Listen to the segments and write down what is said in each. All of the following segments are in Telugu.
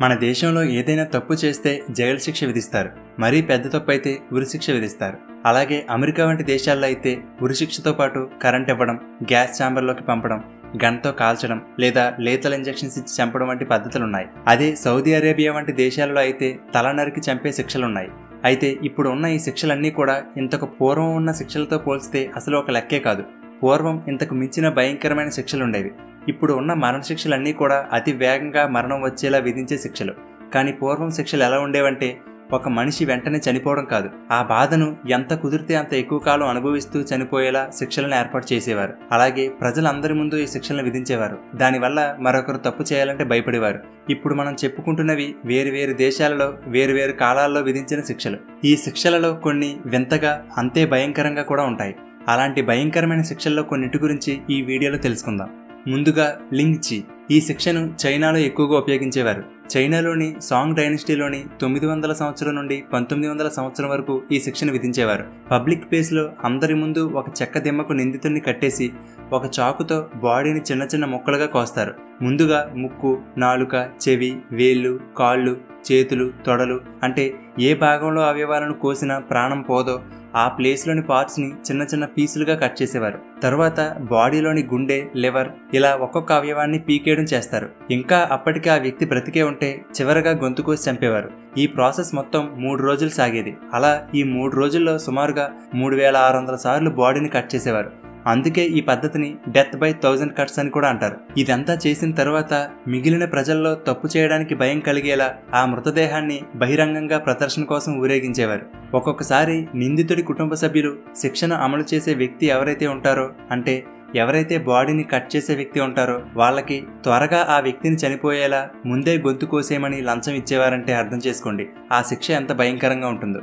మన దేశంలో ఏదైనా తప్పు చేస్తే జైలు శిక్ష విధిస్తారు. మరీ పెద్ద తప్పు అయితే ఉరిశిక్ష విధిస్తారు. అలాగే అమెరికా వంటి దేశాల్లో అయితే ఉరిశిక్షతో పాటు కరెంట్ ఇవ్వడం, గ్యాస్ ఛాంబర్లోకి పంపడం, గన్తో కాల్చడం లేదా లేతల్ ఇంజెక్షన్స్ ఇచ్చి చంపడం వంటి పద్ధతులున్నాయి. అదే సౌదీ అరేబియా వంటి దేశాలలో అయితే తల నరికి చంపే శిక్షలున్నాయి. అయితే ఇప్పుడు ఉన్న ఈ శిక్షలన్నీ కూడా ఇంతకు పూర్వం ఉన్న శిక్షలతో పోల్చితే అసలు ఒక లెక్కే కాదు. పూర్వం ఇంతకు మించిన భయంకరమైన శిక్షలుండేవి. ఇప్పుడు ఉన్న మరణ శిక్షలన్నీ కూడా అతి వేగంగా మరణం వచ్చేలా విధించే శిక్షలు. కానీ పూర్వం శిక్షలు ఎలా ఉండేవంటే ఒక మనిషి వెంటనే చనిపోవడం కాదు, ఆ బాధను ఎంత కుదిరితే అంత ఎక్కువ కాలం అనుభవిస్తూ చనిపోయేలా శిక్షలను ఏర్పాటు చేసేవారు. అలాగే ప్రజలందరి ముందు ఈ శిక్షలను విధించేవారు. దానివల్ల మరొకరు తప్పు చేయాలంటే భయపడేవారు. ఇప్పుడు మనం చెప్పుకుంటున్నవి వేరు దేశాలలో వేరు కాలాల్లో విధించిన శిక్షలు. ఈ శిక్షలలో కొన్ని వింతగా అంతే భయంకరంగా కూడా ఉంటాయి. అలాంటి భయంకరమైన శిక్షల్లో కొన్నింటి గురించి ఈ వీడియోలో తెలుసుకుందాం. ముందుగా లింగ్ చి. ఈ శిక్షను చైనాలో ఎక్కువగా ఉపయోగించేవారు. చైనాలోని సాంగ్ డైనస్టీలోని 900 సంవత్సరం నుండి 1900 సంవత్సరం వరకు ఈ శిక్షను విధించేవారు. పబ్లిక్ ప్లేస్లో అందరి ముందు ఒక చెక్క దిమ్మకు నిందితుడిని కట్టేసి ఒక చాకుతో బాడీని చిన్న ముక్కలుగా కోస్తారు. ముందుగా ముక్కు, నాలుక, చెవి, వేళ్ళు, కాళ్ళు, చేతులు, తొడలు అంటే ఏ భాగంలో అవయవాలను కోసినా ప్రాణం పోదో ఆ ప్లేస్లోని పార్ట్స్ని చిన్న పీసులుగా కట్ చేసేవారు. తర్వాత బాడీలోని గుండె, లివర్ ఇలా ఒక్కొక్క అవయవాన్ని పీకేయడం చేస్తారు. ఇంకా అప్పటికే ఆ వ్యక్తి బ్రతికే ఉంటే చివరగా గొంతు కోసి చంపేవారు. ఈ ప్రాసెస్ మొత్తం 3 రోజులు సాగేది. అలా ఈ 3 రోజుల్లో సుమారుగా 3600 సార్లు బాడీని కట్ చేసేవారు. అందుకే ఈ పద్ధతిని డెత్ బై 1000 కట్స్ అని కూడా అంటారు. ఇదంతా చేసిన తర్వాత మిగిలిన ప్రజల్లో తప్పు చేయడానికి భయం కలిగేలా ఆ మృతదేహాన్ని బహిరంగంగా ప్రదర్శన కోసం ఊరేగించేవారు. ఒక్కొక్కసారి నిందితుడి కుటుంబ సభ్యులు శిక్షను అమలు చేసే వ్యక్తి ఎవరైతే ఉంటారో, అంటే ఎవరైతే బాడీని కట్ చేసే వ్యక్తి ఉంటారో వాళ్ళకి త్వరగా ఆ వ్యక్తిని చనిపోయేలా ముందే గొంతు కోసేయమని లంచం ఇచ్చేవారంటే అర్థం చేసుకోండి ఆ శిక్ష ఎంత భయంకరంగా ఉంటుందో.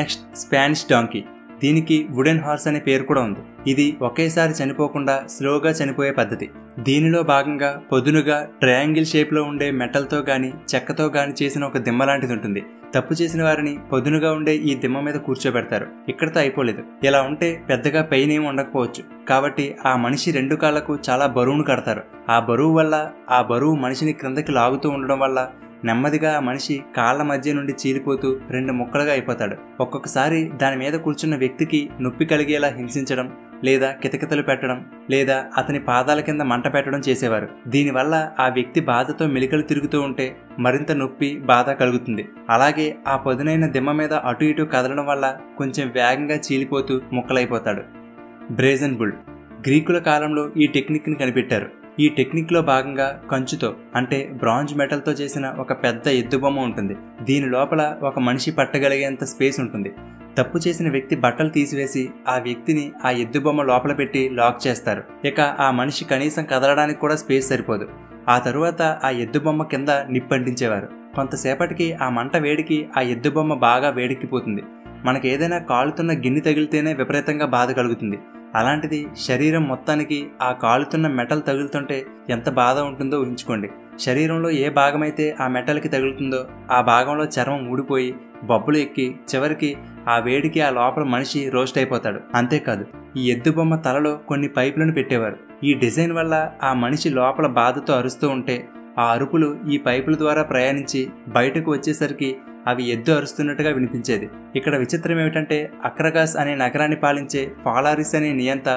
Next Spanish donkey. దీనికి వుడెన్ హార్స్ అనే పేరు కూడా ఉంది. ఇది ఒకేసారి చనిపోకుండా స్లోగా చనిపోయే పద్ధతి. దీనిలో భాగంగా పొదునుగా ట్రయాంగిల్ షేప్లో ఉండే మెటల్తో గాని చెక్కతో గాని చేసిన ఒక దిమ్మ లాంటిది ఉంటుంది. తప్పు చేసిన వారిని పొదునుగా ఉండే ఈ దిమ్మ మీద కూర్చోబెడతారు. ఇక్కడతో అయిపోలేదు. ఇలా ఉంటే పెద్దగా పెయిన్ ఏమి ఉండకపోవచ్చు. కాబట్టి ఆ మనిషి 2 కాళ్లకు చాలా బరువును కడతారు. ఆ బరువు మనిషిని క్రిందకి లాగుతూ ఉండడం వల్ల నెమ్మదిగా ఆ మనిషి కాళ్ల మధ్య నుండి చీలిపోతూ 2 ముక్కలుగా అయిపోతాడు. ఒక్కొక్కసారి దాని మీద కూర్చున్న వ్యక్తికి నొప్పి కలిగేలా హింసించడం లేదా కితకితలు పెట్టడం లేదా అతని పాదాల కింద మంట పెట్టడం చేసేవారు. దీనివల్ల ఆ వ్యక్తి బాధతో మెలికలు తిరుగుతూ ఉంటే మరింత నొప్పి, బాధ కలుగుతుంది. అలాగే ఆ పదునైన దిమ్మ మీద అటు ఇటు కదలడం వల్ల కొంచెం వేగంగా చీలిపోతూ ముక్కలైపోతాడు. Brazen bull. గ్రీకుల కాలంలో ఈ టెక్నిక్ని కనిపెట్టారు. ఈ టెక్నిక్లో భాగంగా కంచుతో అంటే బ్రాంజ్ మెటల్తో చేసిన ఒక పెద్ద ఎద్దుబొమ్మ ఉంటుంది. దీని లోపల ఒక మనిషి పట్టగలిగేంత స్పేస్ ఉంటుంది. తప్పు చేసిన వ్యక్తి బట్టలు తీసివేసి ఆ వ్యక్తిని ఆ ఎద్దుబొమ్మ లోపల పెట్టి లాక్ చేస్తారు. ఇక ఆ మనిషి కనీసం కదలడానికి కూడా స్పేస్ సరిపోదు. ఆ తరువాత ఆ ఎద్దుబొమ్మ కింద నిప్పంటించేవారు. కొంతసేపటికి ఆ మంట వేడికి ఆ ఎద్దుబొమ్మ బాగా వేడెక్కిపోతుంది. మనకు ఏదైనా కాలుతున్న గిన్నె తగిలితేనే విపరీతంగా బాధ కలుగుతుంది. అలాంటిది శరీరం మొత్తానికి ఆ కాలుతున్న మెటల్ తగులుతుంటే ఎంత బాధ ఉంటుందో ఊహించుకోండి. శరీరంలో ఏ భాగమైతే ఆ మెటల్కి తగులుతుందో ఆ భాగంలో చర్మం ఊడిపోయి బొబ్బలు ఎక్కి చివరికి ఆ వేడికి ఆ లోపల మనిషి రోస్ట్ అయిపోతాడు. అంతేకాదు ఈ ఎద్దుబొమ్మ తలలో కొన్ని పైపులను పెట్టేవారు. ఈ డిజైన్ వల్ల ఆ మనిషి లోపల బాధతో అరుస్తూ ఉంటే ఆ అరుపులు ఈ పైపుల ద్వారా ప్రయాణించి బయటకు వచ్చేసరికి అవి ఎద్దు అరుస్తున్నట్టుగా వినిపించేది. ఇక్కడ విచిత్రం ఏమిటంటే అక్రగాస్ అనే నగరాన్ని పాలించే ఫాలారిస్ అనే నియంత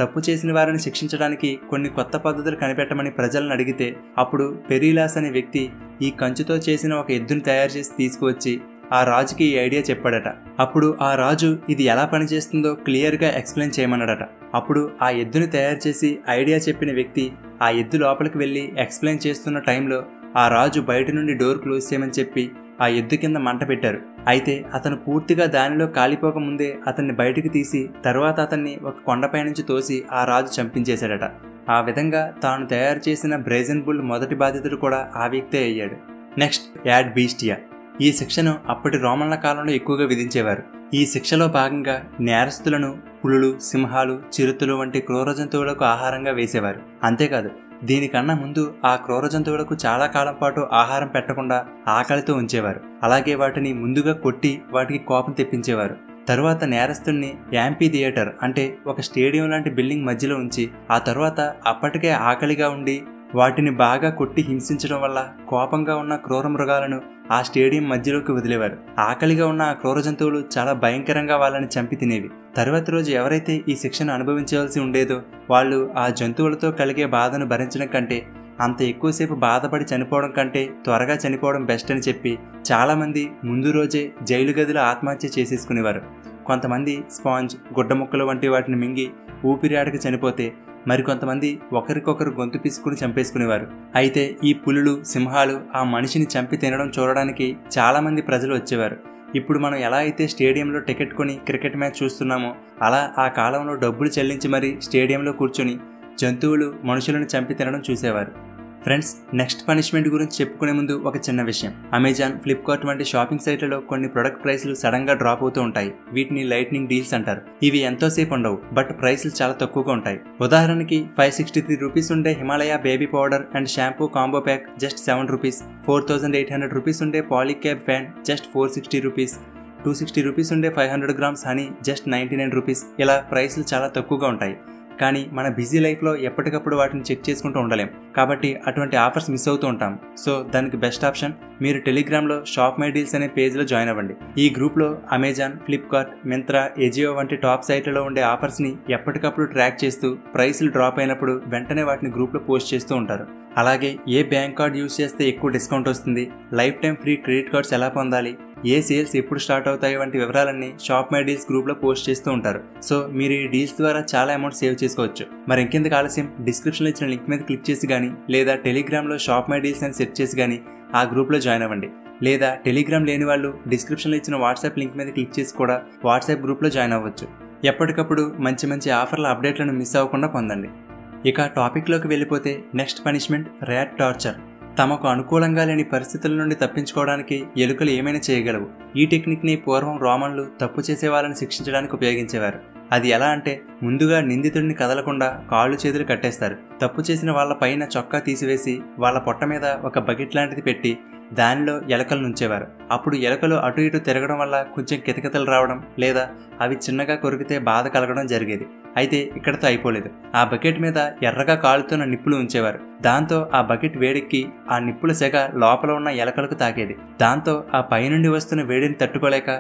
తప్పు చేసిన వారిని శిక్షించడానికి కొన్ని కొత్త పద్ధతులు కనిపెట్టమని ప్రజలను అడిగితే అప్పుడు పెరీలాస్ అనే వ్యక్తి ఈ కంచుతో చేసిన ఒక ఎద్దును తయారు చేసి తీసుకువచ్చి ఆ రాజుకి ఈ ఐడియా చెప్పాడట. అప్పుడు ఆ రాజు ఇది ఎలా పనిచేస్తుందో క్లియర్గా ఎక్స్ప్లెయిన్ చేయమన్నాడట. అప్పుడు ఆ ఎద్దుని తయారు చేసి ఐడియా చెప్పిన వ్యక్తి ఆ ఎద్దు లోపలికి వెళ్ళి ఎక్స్ప్లెయిన్ చేస్తున్న టైంలో ఆ రాజు బయట నుండి డోర్ క్లోజ్ చేయమని చెప్పి ఆ ఎద్దు కింద మంట పెట్టారు. అయితే అతను పూర్తిగా దానిలో కాలిపోక ముందే అతన్ని బయటికి తీసి తర్వాత అతన్ని ఒక కొండపై నుంచి తోసి ఆ రాజు చంపించేశాడట. ఆ విధంగా తాను తయారు చేసిన బ్రేజన్ బుల్ మొదటి బాధితుడు కూడా ఆ వ్యక్తే అయ్యాడు. నెక్స్ట్ యాడ్ బీస్టియా. ఈ శిక్షను అప్పటి రోమన్ల కాలంలో ఎక్కువగా విధించేవారు. ఈ శిక్షలో భాగంగా నేరస్తులను పులులు, సింహాలు, చిరుతలు వంటి క్రూర జంతువులకు ఆహారంగా వేసేవారు. అంతేకాదు దీనికన్నా ముందు ఆ క్రూర జంతువులకు చాలా కాలం పాటు ఆహారం పెట్టకుండా ఆకలితో ఉంచేవారు. అలాగే వాటిని ముందుగా కొట్టి వాటికి కోపం తెప్పించేవారు. తరువాత నేరస్తుడిని యాంపీ థియేటర్ అంటే ఒక స్టేడియం లాంటి బిల్డింగ్ మధ్యలో ఉంచి ఆ తరువాత అప్పటికే ఆకలిగా ఉండి వాటిని బాగా కొట్టి హింసించడం వల్ల కోపంగా ఉన్న క్రూర మృగాలను ఆ స్టేడియం మధ్యలోకి వదిలేవారు. ఆకలిగా ఉన్న ఆ క్రూర జంతువులు చాలా భయంకరంగా వాళ్ళని చంపి తినేవి. తరువాతి రోజు ఎవరైతే ఈ శిక్షను అనుభవించవలసి ఉండేదో వాళ్ళు ఆ జంతువులతో కలిగే బాధను భరించడం కంటే అంత ఎక్కువసేపు బాధపడి చనిపోవడం కంటే త్వరగా చనిపోవడం బెస్ట్ అని చెప్పి చాలామంది ముందు రోజే జైలు గదిలో ఆత్మహత్య చేసేసుకునేవారు. కొంతమంది స్పాంజ్, గుడ్డ ముక్కలు వంటి వాటిని మింగి ఊపిరాడక చనిపోతే మరికొంతమంది ఒకరికొకరు గొంతు పిసుకుని చంపేసుకునేవారు. అయితే ఈ పులులు, సింహాలు ఆ మనిషిని చంపి తినడం చూడడానికి చాలామంది ప్రజలు వచ్చేవారు. ఇప్పుడు మనం ఎలా అయితే స్టేడియంలో టికెట్ కొని క్రికెట్ మ్యాచ్ చూస్తున్నామో అలా ఆ కాలంలో డబ్బులు చెల్లించి మరీ స్టేడియంలో కూర్చొని జంతువులు మనుషులను చంపి తినడం చూసేవారు. ఫ్రెండ్స్, నెక్స్ట్ పనిష్మెంట్ గురించి చెప్పుకునే ముందు ఒక చిన్న విషయం. అమెజాన్, ఫ్లిప్కార్ట్ వంటి షాపింగ్ సైట్లలో కొన్ని ప్రొడక్ట్ ప్రైస్లు సడన్గా డ్రాప్ అవుతూ ఉంటాయి. వీటిని లైట్నింగ్ డీల్స్ అంటారు. ఇవి ఎంతోసేపు ఉండవు, బట్ ప్రైస్లు చాలా తక్కువగా ఉంటాయి. ఉదాహరణకి 563 రూపీస్ ఉండే Himalaya baby powder and shampoo combo pack just 7 rupees, 4800 rupees ఉండే Polycab fan just 460 rupees, 260 rupees ఉండే 500 గ్రామ్స్ హనీ జస్ట్ 99 రూపీస్. ఇలా ప్రైస్లు చాలా తక్కువగా ఉంటాయి. కానీ మన బిజీ లైఫ్లో ఎప్పటికప్పుడు వాటిని చెక్ చేసుకుంటూ ఉండలేం, కాబట్టి అటువంటి ఆఫర్స్ మిస్ అవుతూ ఉంటాం. సో దానికి బెస్ట్ ఆప్షన్ మీరు టెలిగ్రామ్లో షాప్ మై డీల్స్ అనే పేజ్లో జాయిన్ అవ్వండి. ఈ గ్రూప్లో అమెజాన్, ఫ్లిప్కార్ట్, మింత్రా, ఎజియో వంటి టాప్ సైట్లలో ఉండే ఆఫర్స్ని ఎప్పటికప్పుడు ట్రాక్ చేస్తూ ప్రైస్లు డ్రాప్ అయినప్పుడు వెంటనే వాటిని గ్రూప్లో పోస్ట్ చేస్తూ ఉంటారు. అలాగే ఏ బ్యాంక్ కార్డ్ యూజ్ చేస్తే ఎక్కువ డిస్కౌంట్ వస్తుంది, life time free credit cards ఎలా పొందాలి, ఏ సేల్స్ ఎప్పుడు స్టార్ట్ అవుతాయి వంటి వివరాలన్నీ షాప్ మై డీల్స్ గ్రూప్లో పోస్ట్ చేస్తూ ఉంటారు. సో మీరు ఈ డీల్స్ ద్వారా చాలా అమౌంట్ సేవ్ చేసుకోవచ్చు. మరి ఇంకెందుకు ఆలస్యం, డిస్క్రిప్షన్లో ఇచ్చిన లింక్ మీద క్లిక్ చేసి కానీ లేదా టెలిగ్రామ్లో షాప్ మై డీల్స్ అని సెర్చ్ చేసి కానీ ఆ గ్రూప్లో జాయిన్ అవ్వండి. లేదా టెలిగ్రామ్ లేని వాళ్ళు డిస్క్రిప్షన్లో ఇచ్చిన వాట్సాప్ లింక్ మీద క్లిక్ చేసి కూడా వాట్సాప్ గ్రూప్లో జాయిన్ అవ్వచ్చు. ఎప్పటికప్పుడు మంచి మంచి ఆఫర్ల అప్డేట్లను మిస్ అవ్వకుండా పొందండి. ఇక టాపిక్లోకి వెళ్ళిపోతే నెక్స్ట్ పనిష్మెంట్ ర్యాట్ టార్చర్. తమకు అనుకూలంగా లేని పరిస్థితుల నుండి తప్పించుకోవడానికి ఎలుకలు ఏమైనా చేయగలవు. ఈ టెక్నిక్ని పూర్వం రోమన్లు తప్పు చేసే వాళ్ళని శిక్షించడానికి ఉపయోగించేవారు. అది ఎలా అంటే ముందుగా నిందితుడిని కదలకుండా కాళ్ళు చేతులు కట్టేస్తారు. తప్పు చేసిన వాళ్ళ పైన చొక్కా తీసివేసి వాళ్ళ పొట్ట మీద ఒక బకెట్ లాంటిది పెట్టి దానిలో ఎలకలు నుంచేవారు. అప్పుడు ఎలకలు అటు ఇటు తిరగడం వల్ల కొంచెం కితకితలు రావడం లేదా అవి చిన్నగా కొరికితే బాధ కలగడం జరిగేది. అయితే ఇక్కడతో అయిపోలేదు. ఆ బకెట్ మీద ఎర్రగా కాలుతున్న నిప్పులు ఉంచేవారు. దాంతో ఆ బకెట్ వేడెక్కి ఆ నిప్పుల సెగ లోపల ఉన్న ఎలకలకు తాకేది. దాంతో ఆ పైనుండి వస్తున్న వేడిని తట్టుకోలేక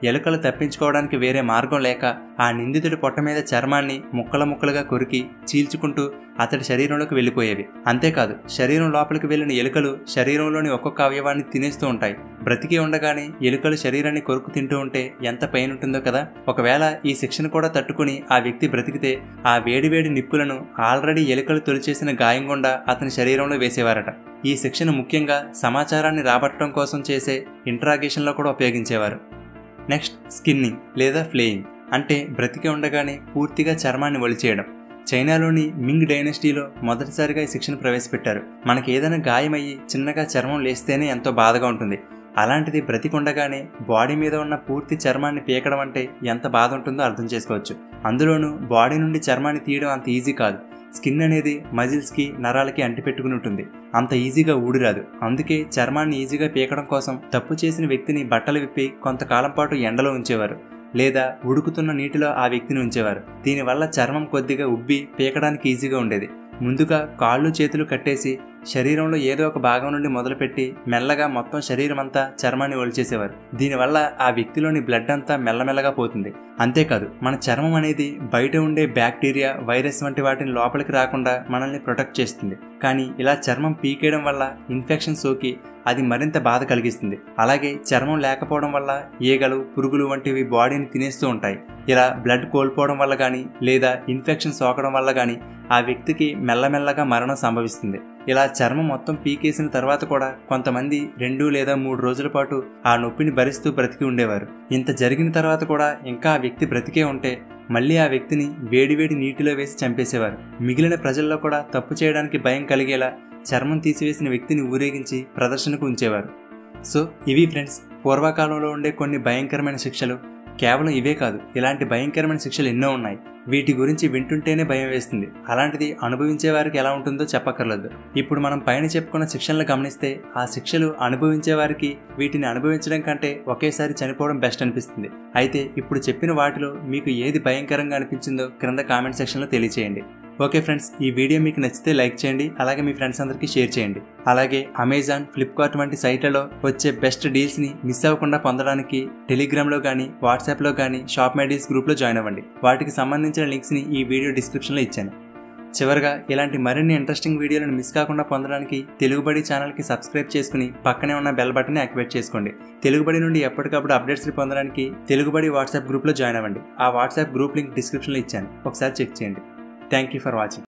ఎలుకలు తప్పించుకోవడానికి వేరే మార్గం లేక ఆ నిందితుడి పొట్ట మీద చర్మాన్ని ముక్కల ముక్కలుగా కొరికి చీల్చుకుంటూ అతడి శరీరంలోకి వెళ్ళిపోయేవి. అంతేకాదు, శరీరం లోపలికి వెళ్లిన ఎలుకలు శరీరంలోని ఒక్కొక్క అవయవాన్ని తినేస్తూ ఉంటాయి. బ్రతికి ఉండగానే ఎలుకలు శరీరాన్ని కొరుకు తింటూ ఉంటే ఎంత పెయిన్ ఉంటుందో కదా. ఒకవేళ ఈ శిక్షను కూడా తట్టుకుని ఆ వ్యక్తి బ్రతికితే ఆ వేడివేడి నిప్పులను ఆల్రెడీ ఎలుకలు తొలిచేసిన గాయం గుండా అతని శరీరంలో వేసేవారట. ఈ శిక్షను ముఖ్యంగా సమాచారాన్ని రాబట్టడం కోసం చేసే ఇంట్రాగేషన్లో కూడా ఉపయోగించేవారు. నెక్స్ట్ స్కిన్నింగ్ లేదా ఫ్లేయింగ్ అంటే బ్రతికి ఉండగానే పూర్తిగా చర్మాన్ని ఒలిచేయడం. చైనాలోని మింగ్ డైనస్టీలో మొదటిసారిగా ఈ శిక్షను ప్రవేశపెట్టారు. మనకి ఏదైనా గాయమయ్యి చిన్నగా చర్మం లేస్తేనే ఎంతో బాధగా ఉంటుంది. అలాంటిది బ్రతికుండగానే బాడీ మీద ఉన్న పూర్తి చర్మాన్ని పీకడం అంటే ఎంత బాధ ఉంటుందో అర్థం చేసుకోవచ్చు. అందులోనూ బాడీ నుండి చర్మాన్ని తీయడం అంత ఈజీ కాదు. స్కిన్ అనేది మజిల్స్కి, నరాలకి అంటిపెట్టుకుని ఉంటుంది. అంత ఈజీగా ఊడిరాదు. అందుకే చర్మాన్ని ఈజీగా పీకడం కోసం తప్పు చేసిన వ్యక్తిని బట్టలు విప్పి కొంతకాలం పాటు ఎండలో ఉంచేవారు లేదా ఉడుకుతున్న నీటిలో ఆ వ్యక్తిని ఉంచేవారు. దీనివల్ల చర్మం కొద్దిగా ఉబ్బి పీకడానికి ఈజీగా ఉండేది. ముందుగా కాళ్ళు చేతులు కట్టేసి శరీరంలో ఏదో ఒక భాగం నుండి మొదలుపెట్టి మెల్లగా మొత్తం శరీరం అంతా చర్మాన్ని ఒలిచేసేవారు. దీనివల్ల ఆ వ్యక్తిలోని బ్లడ్ అంతా మెల్లమెల్లగా పోతుంది. అంతేకాదు, మన చర్మం అనేది బయట ఉండే బ్యాక్టీరియా, వైరస్ వంటి వాటిని లోపలికి రాకుండా మనల్ని ప్రొటెక్ట్ చేస్తుంది. కానీ ఇలా చర్మం పీకేయడం వల్ల ఇన్ఫెక్షన్ సోకి అది మరింత బాధ కలిగిస్తుంది. అలాగే చర్మం లేకపోవడం వల్ల ఈగలు, పురుగులు వంటివి బాడీని తినేస్తూ ఉంటాయి. ఇలా బ్లడ్ కోల్పోవడం వల్ల కానీ లేదా ఇన్ఫెక్షన్ సోకడం వల్ల కానీ ఆ వ్యక్తికి మెల్లమెల్లగా మరణం సంభవిస్తుంది. ఇలా చర్మం మొత్తం పీకేసిన తర్వాత కూడా కొంతమంది 2 లేదా 3 రోజుల పాటు ఆ నొప్పిని భరిస్తూ బ్రతికి ఉండేవారు. ఇంత జరిగిన తర్వాత కూడా ఇంకా ఆ వ్యక్తి బ్రతికే ఉంటే మళ్ళీ ఆ వ్యక్తిని వేడివేడి నీటిలో వేసి చంపేసేవారు. మిగిలిన ప్రజల్లో కూడా తప్పు చేయడానికి భయం కలిగేలా చర్మం తీసివేసిన వ్యక్తిని ఊరేగించి ప్రదర్శనకు ఉంచేవారు. సో ఇవి ఫ్రెండ్స్, పూర్వకాలంలో ఉండే కొన్ని భయంకరమైన శిక్షలు. కేవలం ఇవే కాదు, ఇలాంటి భయంకరమైన శిక్షలు ఎన్నో ఉన్నాయి. వీటి గురించి వింటుంటేనే భయం వేస్తుంది. అలాంటిది అనుభవించే వారికి ఎలా ఉంటుందో చెప్పక్కర్లేదు. ఇప్పుడు మనం పైన చెప్పుకున్న శిక్షలను గమనిస్తే ఆ శిక్షలు అనుభవించే వారికి వీటిని అనుభవించడం కంటే ఒకేసారి చనిపోవడం బెస్ట్ అనిపిస్తుంది. అయితే ఇప్పుడు చెప్పిన వాటిలో మీకు ఏది భయంకరంగా అనిపించిందో క్రింద కామెంట్ సెక్షన్లో తెలియచేయండి. ఓకే ఫ్రెండ్స్, ఈ వీడియో మీకు నచ్చితే లైక్ చేయండి, అలాగే మీ ఫ్రెండ్స్ అందరికీ షేర్ చేయండి. అలాగే అమెజాన్, ఫ్లిప్కార్ట్ వంటి సైట్లలో వచ్చే బెస్ట్ డీల్స్ని మిస్ అవ్వకుండా పొందడానికి టెలిగ్రామ్లో కానీ వాట్సాప్లో కానీ షాప్ మై డీల్స్ గ్రూప్లో జాయిన్ అవ్వండి. వాటికి సంబంధించిన లింక్స్ని ఈ వీడియో డిస్క్రిప్షన్లో ఇచ్చాను. చివరగా ఇలాంటి మరిన్ని ఇంట్రెస్టింగ్ వీడియోలను మిస్ కాకుండా పొందడానికి తెలుగుబడి ఛానల్కి సబ్స్క్రైబ్ చేసుకుని పక్కనే ఉన్న బెల్ బటన్ని యాక్టివేట్ చేసుకోండి. తెలుగుబడి నుండి ఎప్పటికప్పుడు అప్డేట్స్ని పొందడానికి తెలుగుబడి వాట్సాప్ గ్రూప్లో జాయిన్ అవ్వండి. ఆ వాట్సాప్ గ్రూప్ లింక్ డిస్క్రిప్షన్లో ఇచ్చాను, ఒకసారి చెక్ చేయండి. Thank you for watching.